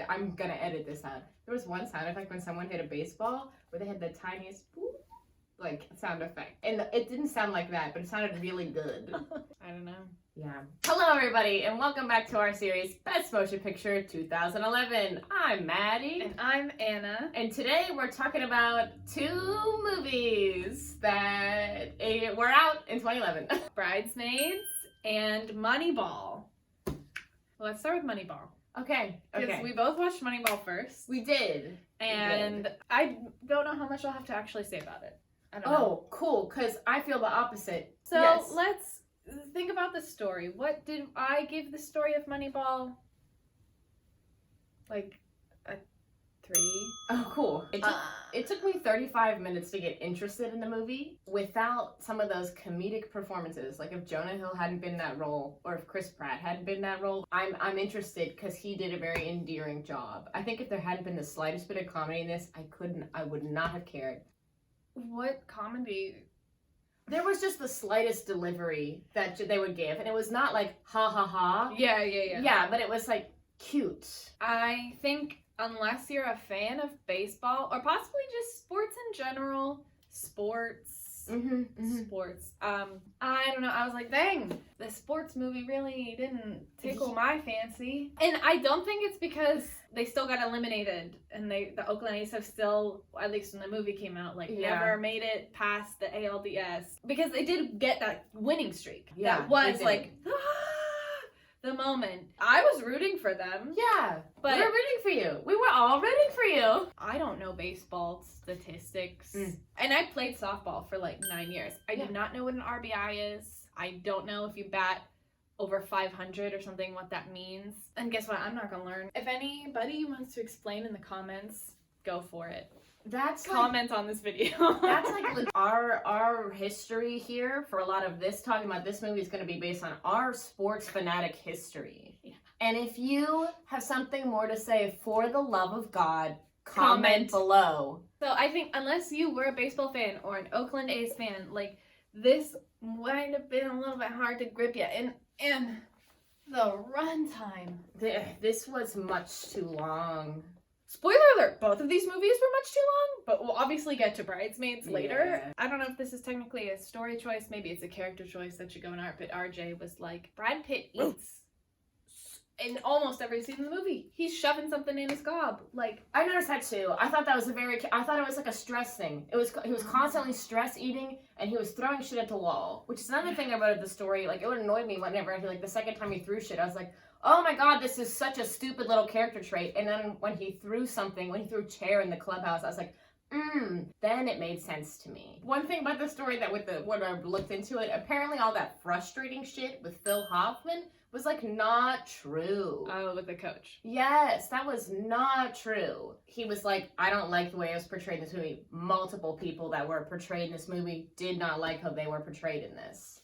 I'm gonna edit this out. There was one sound effect when someone hit a baseball where they had the tiniest boop, like sound effect. And it didn't sound like that, but it sounded really good. I don't know. Yeah. Hello everybody, and welcome back to our series, Best Motion Picture 2011. I'm Maddie. And I'm Anna. And today we're talking about two movies that were out in 2011. Bridesmaids and Moneyball. Let's start with Moneyball. Okay. Because we both watched Moneyball first. We did. And I don't know how much I'll have to actually say about it. I don't know. Oh, cool, because I feel the opposite. So yes. Let's think about the story. What did I give the story of Moneyball? Like a 3? Oh, cool. It took me 35 minutes to get interested in the movie without some of those comedic performances. Like if Jonah Hill hadn't been in that role, or if Chris Pratt hadn't been in that role, I'm interested because he did a very endearing job. I think if there hadn't been the slightest bit of comedy in this, I would not have cared. What comedy? There was just the slightest delivery that they would give, and it was not like ha ha ha. Yeah. Yeah, but it was like cute. I think unless you're a fan of baseball or possibly just sports in general, sports. I don't know. I was like, dang, the sports movie really didn't tickle my fancy. And I don't think it's because they still got eliminated and the Oakland A's have still, at least when the movie came out, never made it past the ALDS. Because they did get that winning streak. Yeah, that was like, the moment. I was rooting for them. Yeah, but we were rooting for you. We were all rooting for you. I don't know baseball statistics. And I played softball for like 9 years. I do not know what an RBI is. I don't know if you bat over 500 or something, what that means. And guess what? I'm not gonna learn. If anybody wants to explain in the comments, go for it. That's comment on this video. That's like our history here for a lot of this, talking about this movie is going to be based on our sports fanatic history. Yeah. And if you have something more to say, for the love of God, comment below. So I think unless you were a baseball fan or an Oakland A's fan, like this might have been a little bit hard to grip you. And the runtime. This was much too long. Spoiler alert, both of these movies were much too long, but we'll obviously get to Bridesmaids later. Yeah. I don't know if this is technically a story choice, maybe it's a character choice that should go in art, but RJ was like, Brad Pitt eats in almost every scene in the movie. He's shoving something in his gob. Like, I noticed that too. I thought it was like a stress thing. He was constantly stress eating, and he was throwing shit at the wall, which is another thing about the story. Like, it would annoy me whenever the second time he threw shit, I was like, oh my god, this is such a stupid little character trait. And then when he threw a chair in the clubhouse, I was like, then it made sense to me. One thing about the story that when I looked into it, apparently all that frustrating shit with Phil Hoffman was like not true. Oh, with the coach. Yes, that was not true. He was like, I don't like the way I was portrayed in this movie. Multiple people that were portrayed in this movie did not like how they were portrayed in this.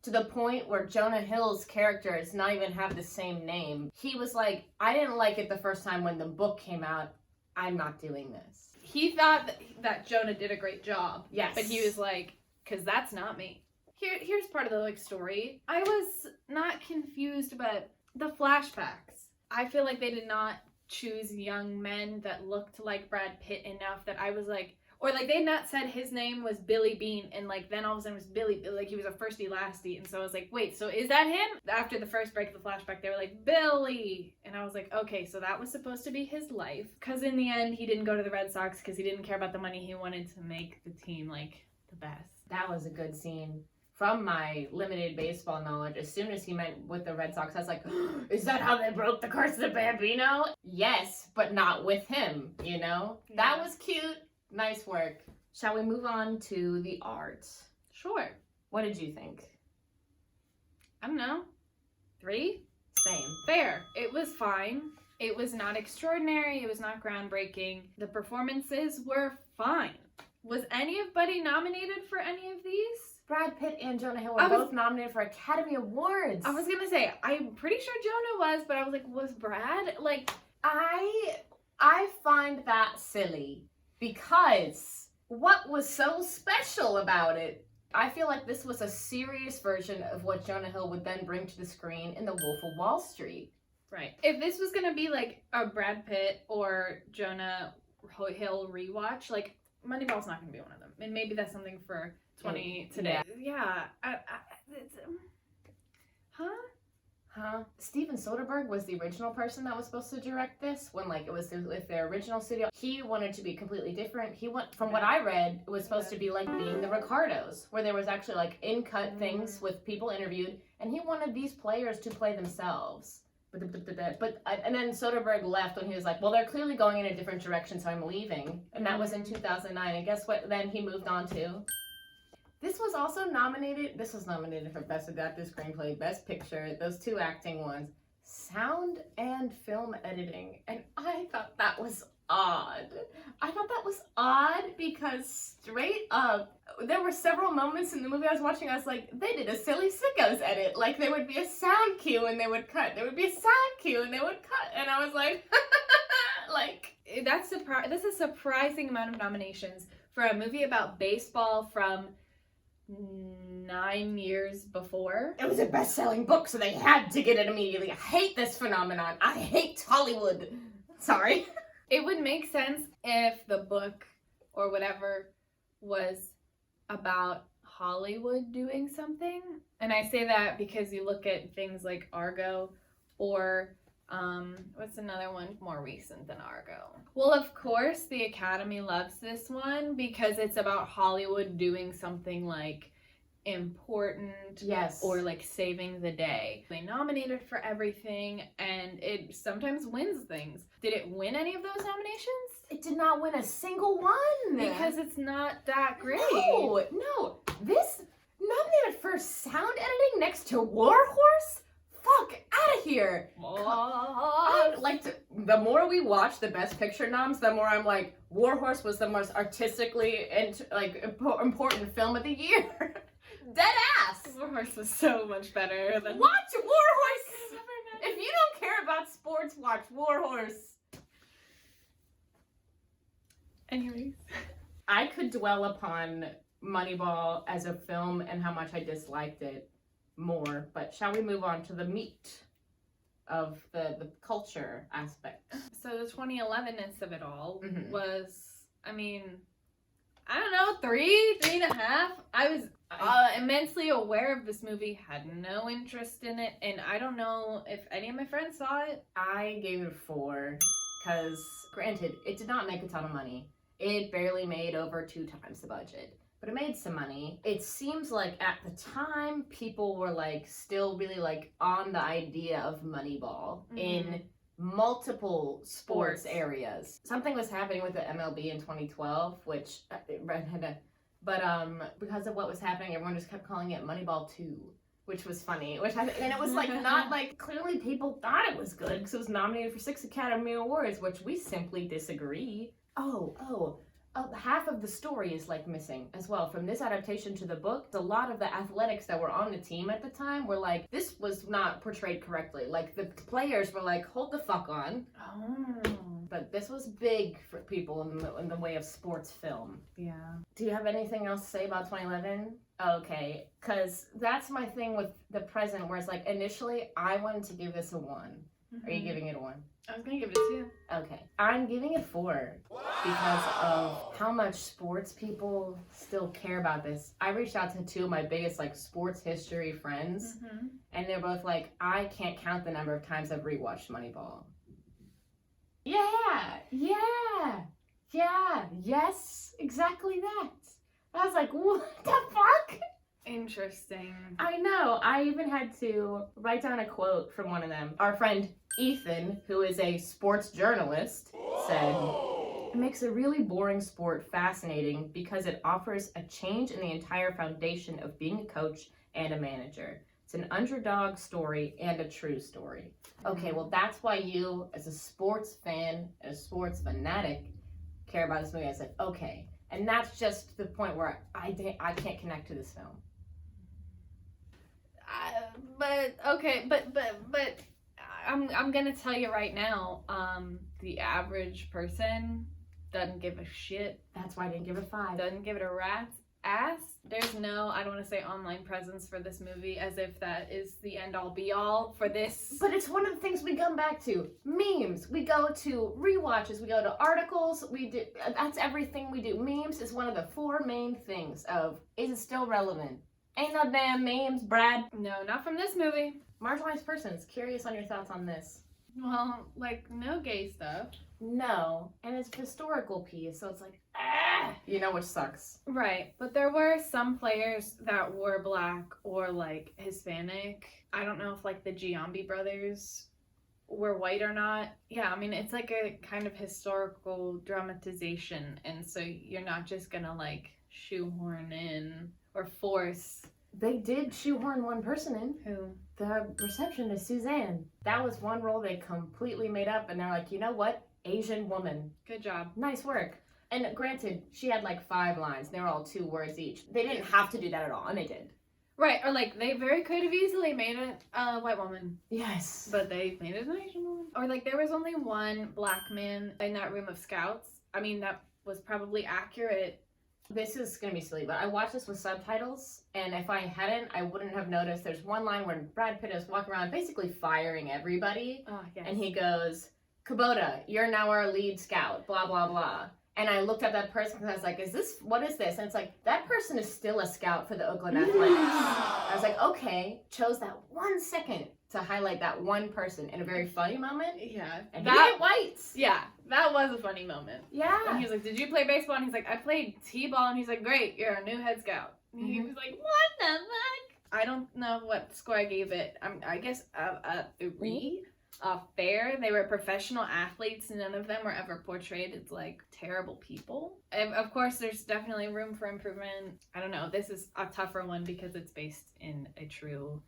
To the point where Jonah Hill's character does not even have the same name. He was like, I didn't like it the first time when the book came out. I'm not doing this. He thought that Jonah did a great job. Yes. But he was like, because that's not me. Here's part of the story. I was not confused, but the flashbacks. I feel like they did not choose young men that looked like Brad Pitt enough that I was like, or like they had not said his name was Billy Bean, and like then all of a sudden it was Billy, like he was a firsty lasty, and so I was like, wait, so is that him? After the first break of the flashback, they were like, Billy, and I was like, okay, so that was supposed to be his life, because in the end he didn't go to the Red Sox because he didn't care about the money. He wanted to make the team like the best. That was a good scene. From my limited baseball knowledge, as soon as he meant with the Red Sox, I was like, is that how they broke the curse of the Bambino? Yes, but not with him, you know? Yeah. That was cute. Nice work. Shall we move on to the art? Sure. What did you think? I don't know. 3? Same. Fair. It was fine. It was not extraordinary. It was not groundbreaking. The performances were fine. Was anybody nominated for any of these? Brad Pitt and Jonah Hill were both nominated for Academy Awards. I was gonna say, I'm pretty sure Jonah was, but I was like, was Brad? Like, I find that silly. Because what was so special about it? I feel like this was a serious version of what Jonah Hill would then bring to the screen in The Wolf of Wall Street. Right. If this was gonna be like a Brad Pitt or Jonah Hill rewatch, like Moneyball's not gonna be one of them. And maybe that's something for 20 today. Yeah. Steven Soderbergh was the original person that was supposed to direct this when like it was with their original studio. He wanted to be completely different. He went, from what I read, it was supposed to be like being the Ricardos, where there was actually like in-cut things with people interviewed, and he wanted these players to play themselves. And then Soderbergh left when he was like, well, they're clearly going in a different direction, so I'm leaving. And that was in 2009. And guess what? Then he moved on to. This was also nominated. This was nominated for Best Adapted Screenplay, Best Picture, those two acting ones, sound and film editing. And I thought that was odd. I thought that was odd because straight up, there were several moments in the movie I was watching, I was like, they did a silly Sickos edit. Like, there would be a sound cue and they would cut. There would be a sound cue and they would cut. And I was like, like... That's a surprising amount of nominations for a movie about baseball from 9 years before. It was a best-selling book, so they had to get it immediately. I hate this phenomenon. I hate Hollywood. Sorry. It would make sense if the book or whatever was about Hollywood doing something. And I say that because you look at things like Argo or what's another one more recent than Argo? Well, of course, the Academy loves this one because it's about Hollywood doing something like important, yes, or like saving the day. They nominate it for everything and it sometimes wins things. Did it win any of those nominations? It did not win a single one because it's not that great. No, this nominated for sound editing next to Warhorse? Fuck out of here. I like to, the more we watch the Best Picture noms, the more I'm like, Warhorse was the most artistically and like important film of the year. Dead ass. Warhorse was so much better than... Watch Warhorse! If you don't care about sports, watch Warhorse. Anyways. I could dwell upon Moneyball as a film and how much I disliked it more, but shall we move on to the meat of the culture aspect? So the 2011ness of it all was, I mean, I don't know, 3.5. I was immensely aware of this movie, had no interest in it, and I don't know if any of my friends saw it. I gave it a 4, because granted, it did not make a ton of money. It barely made over 2 times the budget, but it made some money. It seems like at the time, people were like still really like on the idea of Moneyball in multiple sports areas. Something was happening with the MLB in 2012, which because of what was happening, everyone just kept calling it Moneyball 2, which was funny. And it was like not like, clearly people thought it was good because it was nominated for 6 Academy Awards, which we simply disagree. Half of the story is like missing as well. From this adaptation to the book, a lot of the athletics that were on the team at the time were like, this was not portrayed correctly. Like the players were like, hold the fuck on. But this was big for people in the way of sports film. Yeah. Do you have anything else to say about 2011? Okay, because that's my thing with the present, where it's like, initially I wanted to give this a 1. Are you giving it a 1? I was gonna give it a 2. Okay. I'm giving it 4 because of how much sports people still care about this. I reached out to 2 of my biggest like sports history friends, and they're both like, I can't count the number of times I've rewatched Moneyball. Yes, exactly that. I was like, what the fuck? Interesting. I know. I even had to write down a quote from one of them. Our friend Ethan, who is a sports journalist, said, "It makes a really boring sport fascinating because it offers a change in the entire foundation of being a coach and a manager. It's an underdog story and a true story." Okay, well, that's why you, as a sports fan, a sports fanatic, care about this movie. I said, okay. And that's just the point where I can't connect to this film. But I'm gonna tell you right now, the average person doesn't give a shit. That's why I didn't give it 5. Doesn't give it a rat's ass. There's no, I don't want to say online presence for this movie, as if that is the end all be all for this. But it's one of the things we come back to. Memes. We go to rewatches. We go to articles. We do. That's everything we do. Memes is one of the 4 main things of, is it still relevant? Ain't no damn memes, Brad. No, not from this movie. Marginalized persons. Curious on your thoughts on this. Well, like, no gay stuff. No. And it's a historical piece, so it's like, ah! You know, which sucks. Right, but there were some players that were black or like Hispanic. I don't know if like the Giambi brothers were white or not. Yeah, I mean, it's like a kind of historical dramatization, and so you're not just gonna like shoehorn in or force. They did shoehorn one person in. Who? The receptionist, Suzanne. That was one role they completely made up, and they're like, you know what? Asian woman. Good job. Nice work. And granted, she had like 5 lines. They were all 2 words each. They didn't have to do that at all, and they did. Right, or like they very could have easily made it a white woman. Yes. But they made it an Asian woman. Or like there was only one black man in that room of scouts. I mean, that was probably accurate. This is gonna be silly, but I watched this with subtitles, and if I hadn't, I wouldn't have noticed. There's one line where Brad Pitt is walking around basically firing everybody, Oh, yes. and he goes, Kubota, you're now our lead scout, blah, blah, blah. And I looked up that person because I was like, what is this? And it's like, that person is still a scout for the Oakland Athletics. I was like, okay, chose that 1 second to highlight that one person in a very funny moment. Yeah. And he hit whites. Yeah, that was a funny moment. Yeah. And he was like, did you play baseball? And he's like, I played t-ball. And he's like, great, you're a new head scout. And he was like, what the fuck? I don't know what score I gave it. I guess a 3. Fair. They were professional athletes. None of them were ever portrayed as like terrible people. And of course, there's definitely room for improvement. I don't know. This is a tougher one because it's based in a true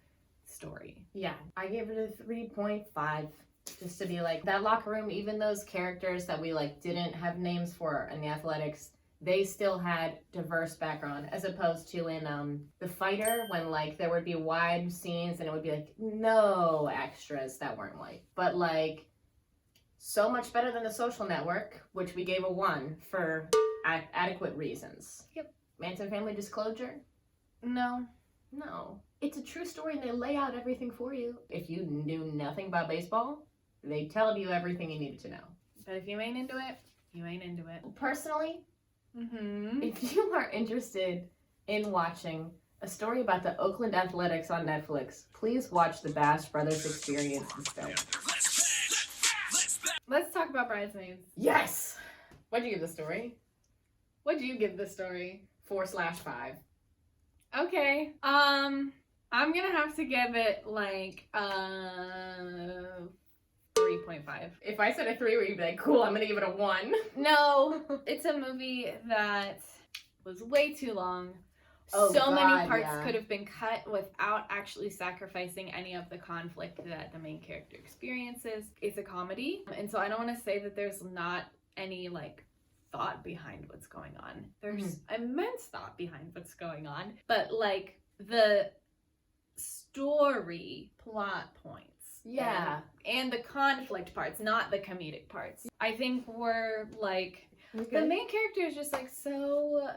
story. Yeah, I gave it a 3.5. Just to be like, that locker room, even those characters that we like didn't have names for in the athletics, they still had diverse background, as opposed to in The Fighter, when like there would be wide scenes and it would be like no extras that weren't white. But like, so much better than The Social Network, which we gave a 1 for adequate reasons. Yep. Manson family disclosure? No. No. It's a true story and they lay out everything for you. If you knew nothing about baseball, they tell you everything you needed to know. But if you ain't into it, you ain't into it. Personally, Mm-hmm. if you are interested in watching a story about the Oakland Athletics on Netflix, please watch the Bash Brothers Experience instead. Let's talk about Bridesmaids. Yes! What'd you give the story? What'd you give the story? 4/5. Okay. I'm gonna have to give it like 3.5. If I said a 3, would you be like, cool, I'm gonna give it a 1? No, it's a movie that was way too long. Oh, so many God, parts yeah. could have been cut without actually sacrificing any of the conflict that the main character experiences. It's a comedy, and so I don't want to say that there's not any like thought behind what's going on. There's immense thought behind what's going on, but like the story plot points. Yeah. And the conflict parts, not the comedic parts. I think we're like, Okay. the main character is just like so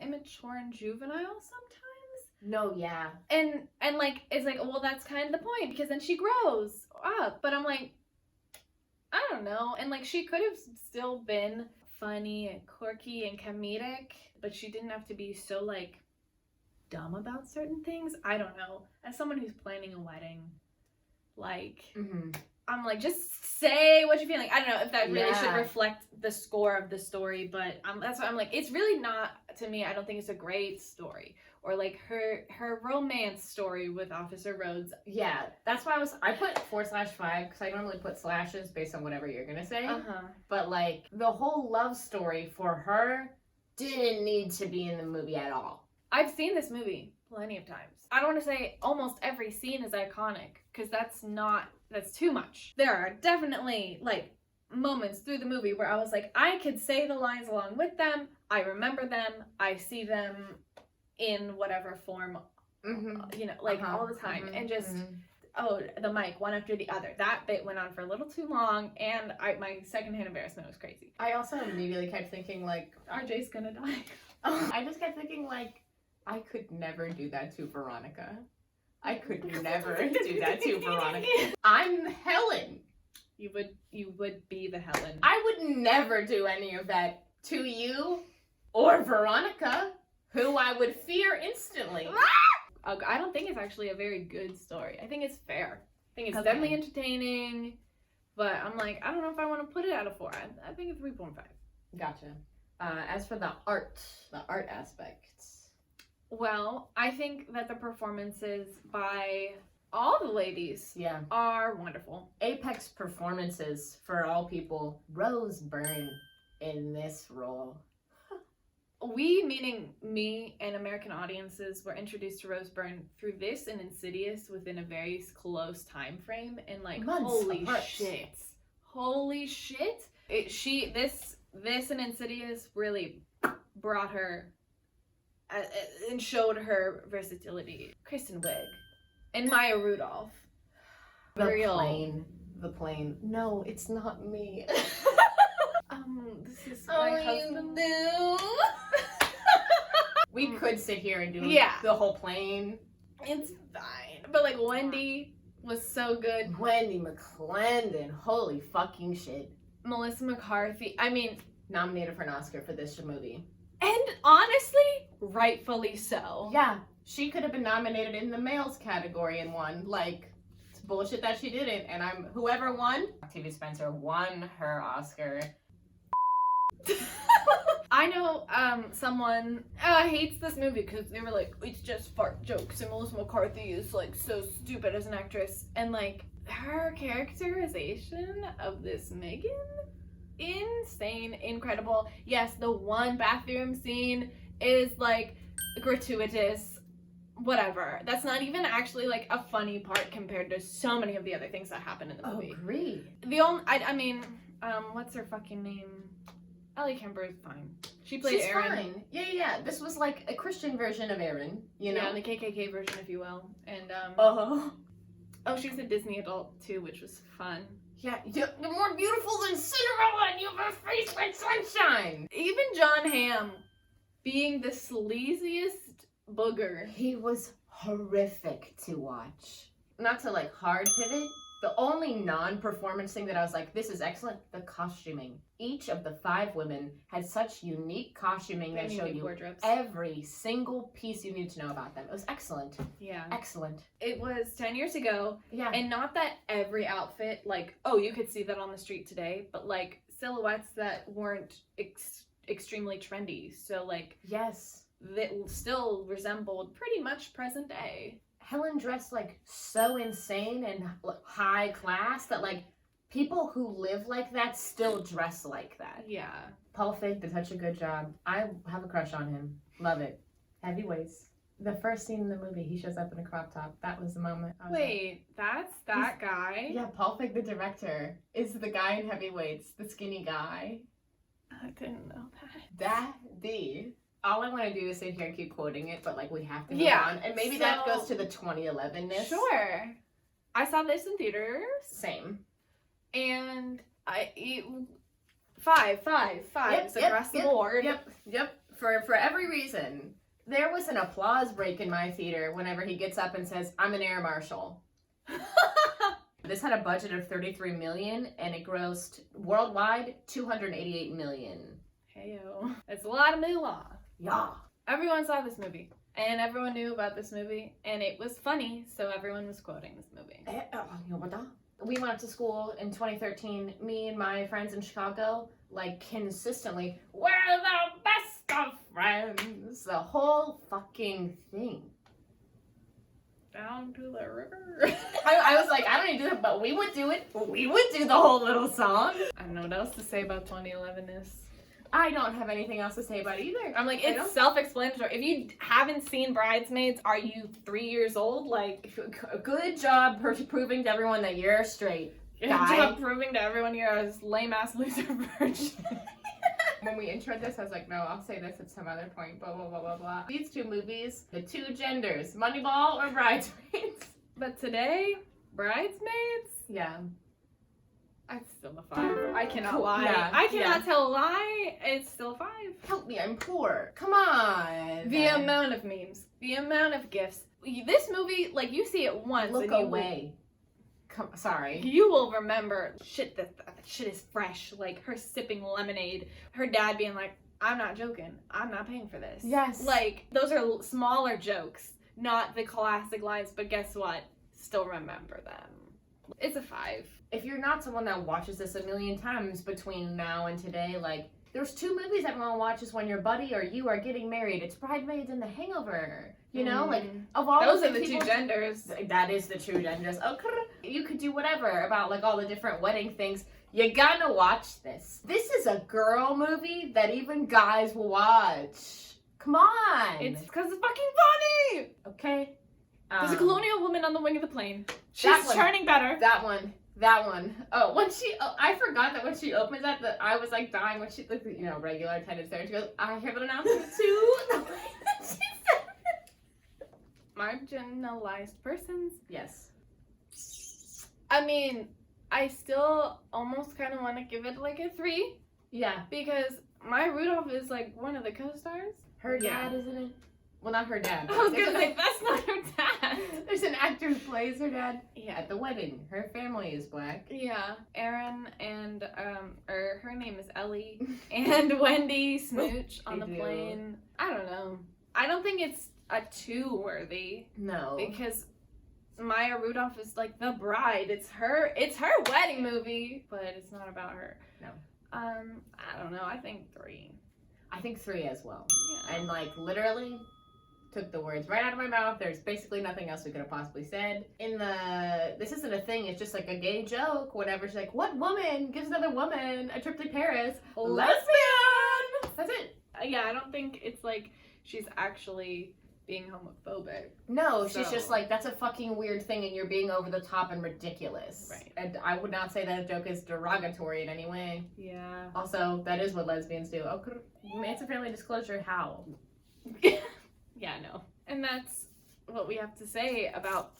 immature and juvenile sometimes. No, yeah. And like, it's like, well, that's kind of the point because then she grows up. But I'm like, I don't know. And like, she could have still been funny and quirky and comedic, but she didn't have to be so like dumb about certain things. I don't know. As someone who's planning a wedding, like, I'm like, just say what you're feeling. I don't know if that really should reflect the score of the story, but that's why I'm like, it's really not, to me, I don't think it's a great story. Or like her romance story with Officer Rhodes. Yeah, that's why I put 4/5 because I normally put slashes based on whatever you're gonna say. But like, the whole love story for her didn't need to be in the movie at all. I've seen this movie plenty of times. I don't want to say almost every scene is iconic because that's too much. There are definitely like moments through the movie where I was like, I could say the lines along with them. I remember them. I see them in whatever form, you know, like all the time. And just, oh, the mic, one after the other. That bit went on for a little too long, and my secondhand embarrassment was crazy. I also immediately kept thinking like, RJ's gonna die. I just kept thinking, like, I could never do that to Veronica. I could never do that to Veronica. I'm Helen. You would be the Helen. I would never do any of that to you or Veronica, who I would fear instantly. I don't think it's actually a very good story. I think it's fair. I think it's Okay. definitely entertaining, but I'm like, I don't know if I want to put it out of 4. I think it's 3.5. Gotcha. As for the art aspects. Well, I think that the performances by all the ladies Yeah. are wonderful. Apex performances for all people. Rose Byrne in this role. We, meaning me and American audiences, were introduced to Rose Byrne through this and Insidious within a very close time frame, and like, Months holy apart. shit! This and Insidious really brought her and showed her versatility. Kristen Wiig and Maya Rudolph. The Real. plane. No, it's not me. This is my husband. do. We could sit here and do Yeah. the whole plane. It's fine. But like, Wendy was so good. Wendy McClendon, holy fucking shit. Melissa McCarthy, I mean, Nominated for an Oscar for this movie. and honestly, rightfully so. Yeah, she could have been nominated in the males category and won. Like, it's bullshit that she didn't. And whoever won, Octavia Spencer won her Oscar. I know someone hates this movie because they were like, it's just fart jokes and Melissa McCarthy is like so stupid as an actress, and like, her characterization of this Megan, insane, incredible. Yes, the one bathroom scene is like gratuitous, whatever. That's not even actually like a funny part compared to so many of the other things that happen in the movie. Agreed. The only, I mean, what's her fucking name? Ellie Kemper is fine. She played She's Erin. fine. Yeah. This was like a Christian version of Erin, you know? Yeah, the KKK version, if you will. And Oh. oh, she was a Disney adult too, which was fun. Yeah, you're more beautiful than Cinderella and you have a face like sunshine. Even John Hamm being the sleaziest booger. He was horrific to watch. Not to like hard pivot, the only non-performance thing that I was like, this is excellent, the costuming. Each of the 5 women had such unique costuming that showed you wardrobes. every single piece you need to know about them. It was excellent. Yeah. Excellent. It was 10 years ago, Yeah. and not that every outfit, like, oh, you could see that on the street today, but like silhouettes that weren't extremely trendy. So like, Yes. that still resembled pretty much present day. Helen dressed like so insane and high class that like people who live like that still dress like that. Yeah. Paul Feig did such a good job. I have a crush on him. Love it. Heavyweights. The first scene in the movie, he shows up in a crop top. That was the moment. I was like, Wait, that's that guy? yeah, Paul Feig, the director, is the guy in Heavyweights, the skinny guy. I didn't know that. Daddy. All I want to do is sit here and keep quoting it, but like we have to move Yeah, on. And maybe so- that goes to the 2011-ness. Sure. I saw this in theaters, Same. and five across the board. Yep. For every reason. There was an applause break in my theater whenever he gets up and says, I'm an air marshal. This had a budget of $33 million and it grossed worldwide $288 million. Heyo. That's a lot of moolah. Yeah. Everyone saw this movie, and everyone knew about this movie, and it was funny, so everyone was quoting this movie. We went up to school in 2013, me and my friends in Chicago, like consistently, we're the best of friends. The whole fucking thing. Down to the river. I was like, I don't need to do it, but we would do it. We would do the whole little song. I don't know what else to say about 2011-ness. I don't have anything else to say about it either. I'm like, I it's don't- self-explanatory. If you haven't seen Bridesmaids, are you 3 years old? Like, Good job proving to everyone that you're straight. good Guy. job proving to everyone you're a lame-ass loser virgin. When we introed this, I was like, no, I'll say this at some other point, blah, blah, blah, blah, blah. These 2 movies, the 2 genders, Moneyball or Bridesmaids. But today, Bridesmaids? Yeah. It's still a 5. I cannot Cool. lie. Yeah, I cannot tell a lie. It's still a 5. Help me, I'm poor. Come on. The amount of memes, the amount of gifs. This movie, like, you see it once. Look and you away. Sorry. You will remember shit that shit is fresh. Like her sipping lemonade, her dad being like, "I'm not joking. I'm not paying for this." Yes. Like those are smaller jokes, not the classic lines. But guess what? Still remember them. It's a 5. If you're not someone that watches this a million times between now and today, like, there's 2 movies everyone watches when your buddy or you are getting married. It's Bridesmaids and The Hangover. You know, like, of all those are things the 2 genders. That is the 2 genders. Okay. You could do whatever about, like, all the different wedding things. You gotta watch this. This is a girl movie that even guys will watch. Come on. It's because it's fucking funny. Okay. There's a colonial woman on the wing of the plane. She's That one. turning better. That one. Oh, I forgot that when she opens that, I was like dying when she, like, you know, regular attendance there. And she goes, I have an announcement too. The way that she said it. Marginalized persons. Yes. I mean, I still almost kind of want to give it like a 3 Yeah. because Maya Rudolph is like one of the co-stars. Her Yeah. dad, isn't it? Well, not her dad. I was gonna say that's not her dad. There's an actor who plays her dad. Yeah. At the wedding. Her family is black. Yeah, Erin and or her name is Ellie and Wendy smooch on They the do. plane. I don't know. I don't think it's a 2 worthy No. because Maya Rudolph is like the bride. It's her wedding movie, but it's not about her. No. I don't know. I think 3. I think 3 as well. Yeah. And, like, literally took the words right out of my mouth. There's basically nothing else we could have possibly said. This isn't a thing, it's just like a gay joke, whatever. She's like, what woman gives another woman a trip to Paris? Lesbian! That's it. Yeah, I don't think it's like she's actually being homophobic. No, she's So- just like, that's a fucking weird thing and you're being over the top and ridiculous. Right. And I would not say that joke is derogatory in any way. Yeah. Also, that is what lesbians do. Okay, it's a family disclosure. How? Yeah, no. And that's what we have to say about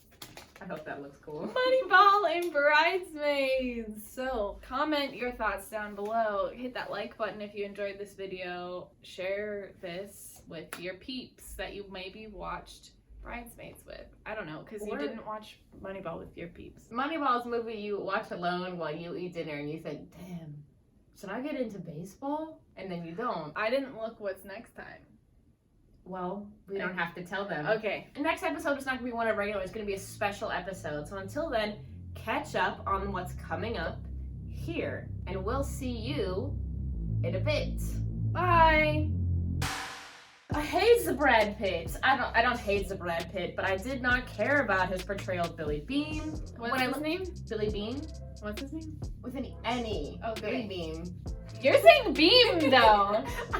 I hope that looks cool. Moneyball and Bridesmaids. So, comment your thoughts down below. Hit that like button if you enjoyed this video. Share this with your peeps that you maybe watched Bridesmaids with. I don't know, because you Or- didn't watch Moneyball with your peeps. Moneyball's a movie you watch alone while you eat dinner and you think, damn, should I get into baseball? And then you don't. I didn't look what's next time. Well, we don't have to tell them. Okay. The next episode is not going to be one of regular. It's going to be a special episode. So until then, catch up on what's coming up here. And we'll see you in a bit. Bye. I hate the Brad Pitt. I don't hate the Brad Pitt, but I did not care about his portrayal of Billy Bean. What's his name? Billy Bean? What's his name? With an N-E. Okay. Billy Bean. You're saying beam, though. I